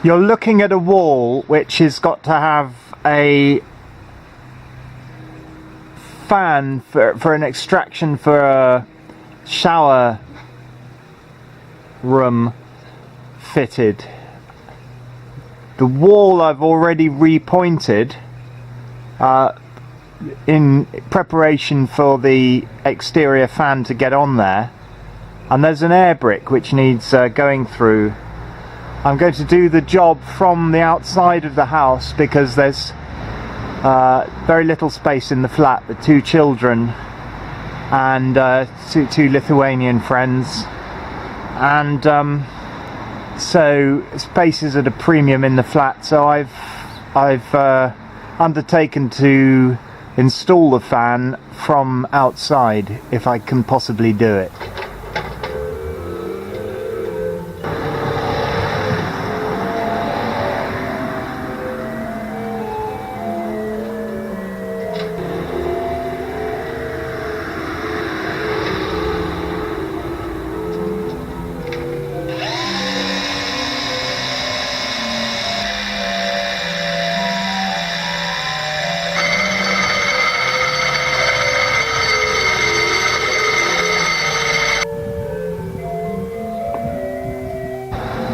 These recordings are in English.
You're looking at a wall which has got to have a fan for an extraction for a shower room fitted. The wall I've already repointed in preparation for the exterior fan to get on there, and there's an air brick which needs going through. I'm going to do the job from the outside of the house because there's very little space in the flat. The 2 children and two Lithuanian friends, and so space is at a premium in the flat, so I've undertaken to install the fan from outside if I can possibly do it.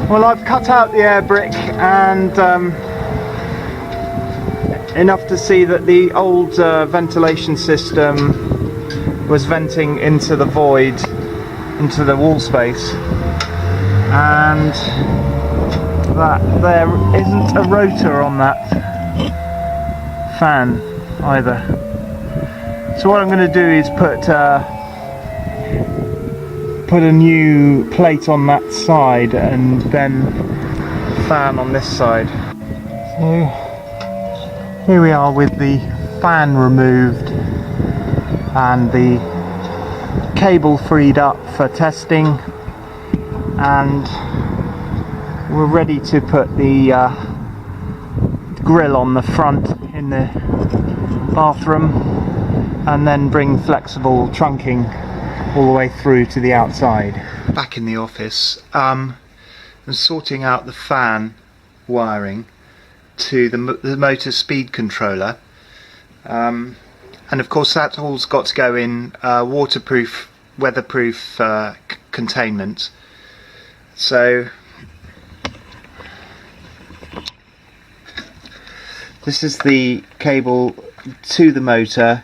Well, I've cut out the air brick and enough to see that the old ventilation system was venting into the void, into the wall space, and that there isn't a rotor on that fan either. So what I'm going to do is put a new plate on that side and then fan on this side. So here we are with the fan removed and the cable freed up for testing, and we're ready to put the grill on the front in the bathroom and then bring flexible trunking all the way through to the outside. Back in the office, I'm sorting out the fan wiring to the motor speed controller, and of course that all's got to go in waterproof, weatherproof containment. So this is the cable to the motor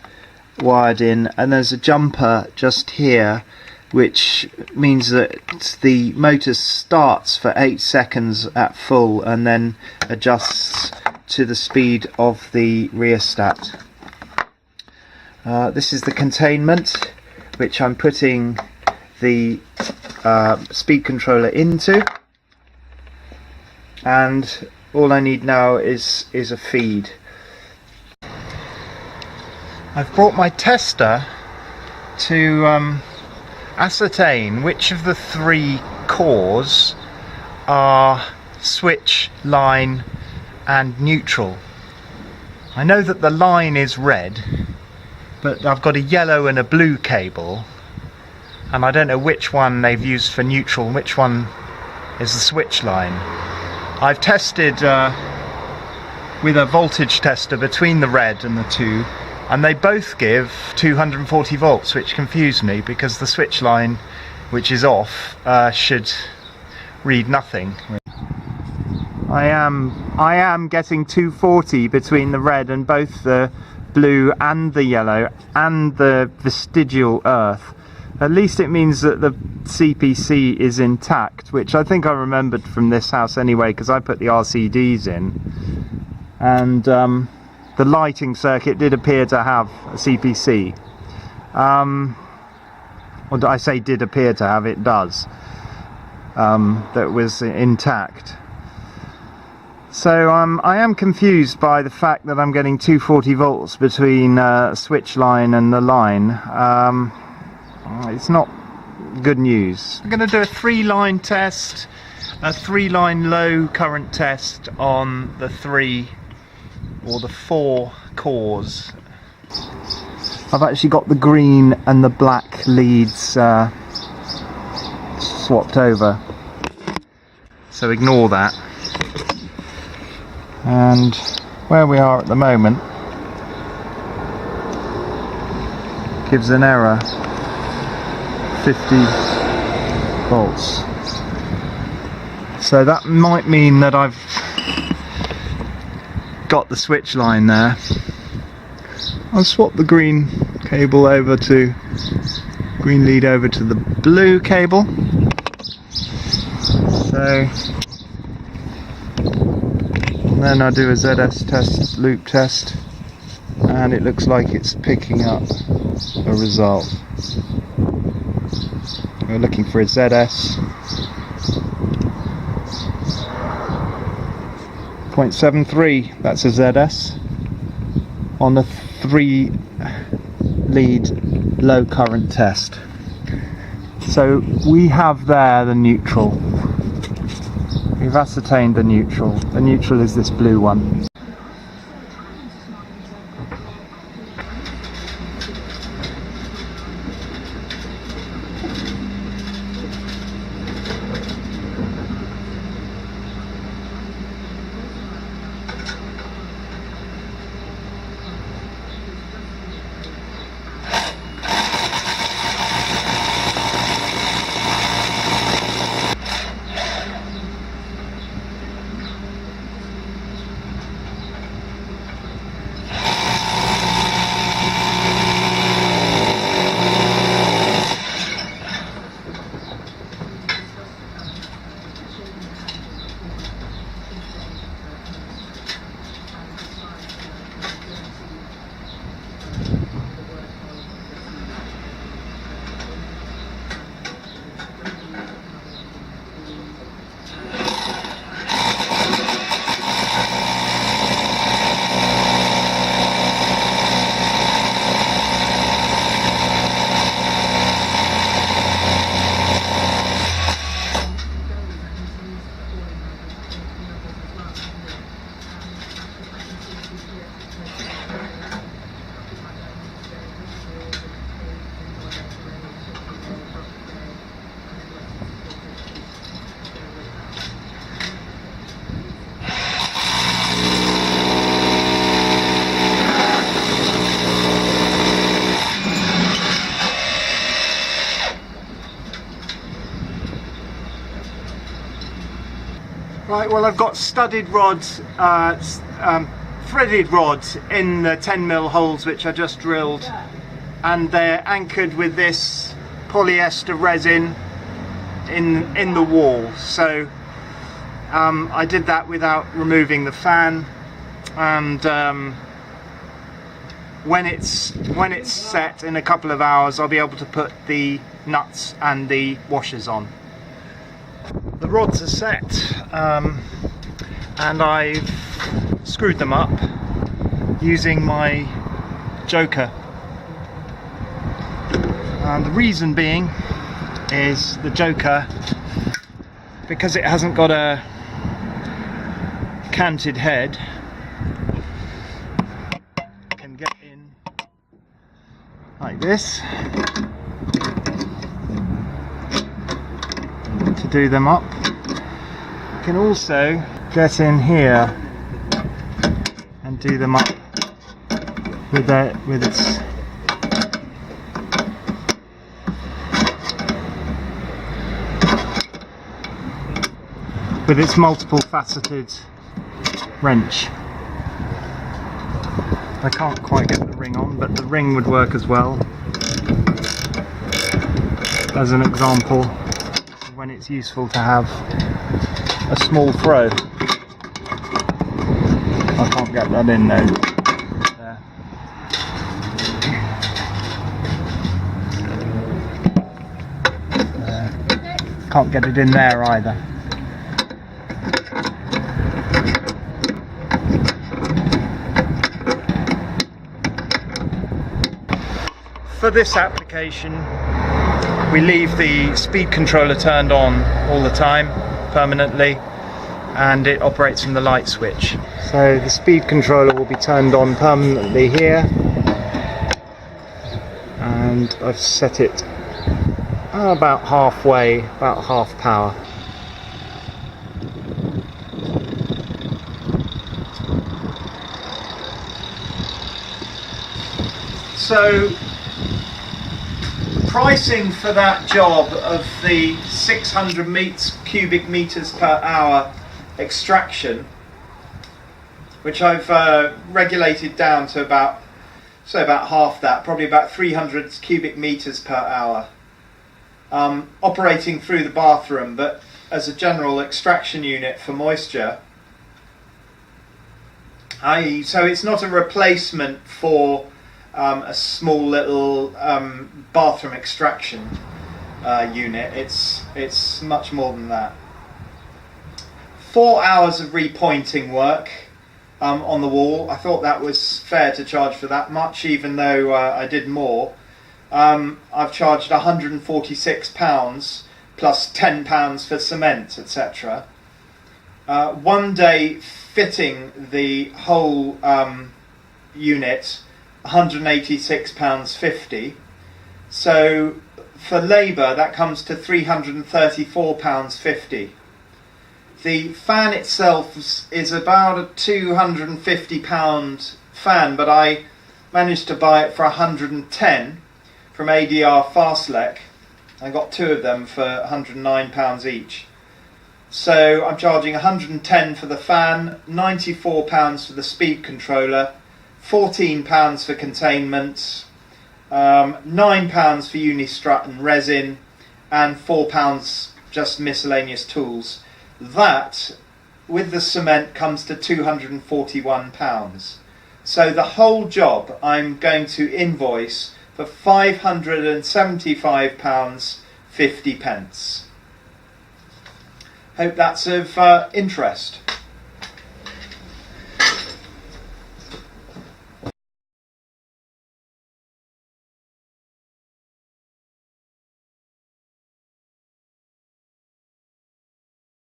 wired in, and there's a jumper just here which means that the motor starts for 8 seconds at full and then adjusts to the speed of the rheostat. This is the containment which I'm putting the speed controller into, and all I need now is a feed. I've brought my tester to ascertain which of the 3 cores are switch, line and neutral. I know that the line is red, but I've got a yellow and a blue cable, and I don't know which one they've used for neutral and which one is the switch line. I've tested with a voltage tester between the red and the 2, and they both give 240 volts, which confused me because the switch line, which is off, should read nothing. I am getting 240 between the red and both the blue and the yellow and the vestigial earth. At least it means that the CPC is intact, which I think I remembered from this house anyway, because I put the RCDs in, and the lighting circuit did appear to have a CPC. Or I say did appear to have, it does. That was intact. So I am confused by the fact that I'm getting 240 volts between switch line and the line. It's not good news. I'm going to do a 3-line test, a 3-line low current test on the 3 or the 4 cores. I've actually got the green and the black leads swapped over, so ignore that. and where we are at the moment gives an error 50 volts. So that might mean that I've got the switch line there. I'll swap the green cable over to green lead over to the blue cable. So and then I do a ZS test, loop test, and it looks like it's picking up a result. We're looking for a ZS 0.73, that's a ZS on a 3 lead low current test. So we have there the neutral. We've ascertained the neutral. The neutral is this blue one. Right, well I've got studded rods, threaded rods in the 10mm holes which I just drilled, and they're anchored with this polyester resin in the wall. So I did that without removing the fan, and when it's set in a couple of hours I'll be able to put the nuts and the washers on. The rods are set, and I've screwed them up using my joker, and the reason being is the joker, because it hasn't got a canted head, can get in like this to do them up. You can also get in here and do them up with its multiple faceted wrench. I can't quite get the ring on, but the ring would work as well. As an example, when it's useful to have a small throw. I can't get that in though. There. Can't get it in there either. For this application, we leave the speed controller turned on all the time, permanently, and it operates from the light switch. So the speed controller will be turned on permanently here, and I've set it about halfway, about half power. So pricing for that job of the 600 cubic meters per hour extraction, which I've regulated down to about half that, probably about 300 cubic meters per hour, operating through the bathroom, but as a general extraction unit for moisture. So it's not a replacement for a small little bathroom extraction unit. It's much more than that. 4 hours of repointing work on the wall. I thought that was fair to charge for that much, even though I did more. I've charged £146 plus £10 for cement, etc. 1 day fitting the whole unit, £186.50. So for labour that comes to £334.50. The fan itself is about a £250 fan, but I managed to buy it for £110 from ADR Fastlek. I got 2 of them for £109 each. So I'm charging £110 for the fan, £94 for the speed controller, £14 for containment, £9 for Unistrut and resin, and £4 just miscellaneous tools. That, with the cement, comes to £241. So the whole job I'm going to invoice for £575.50. Hope that's of interest.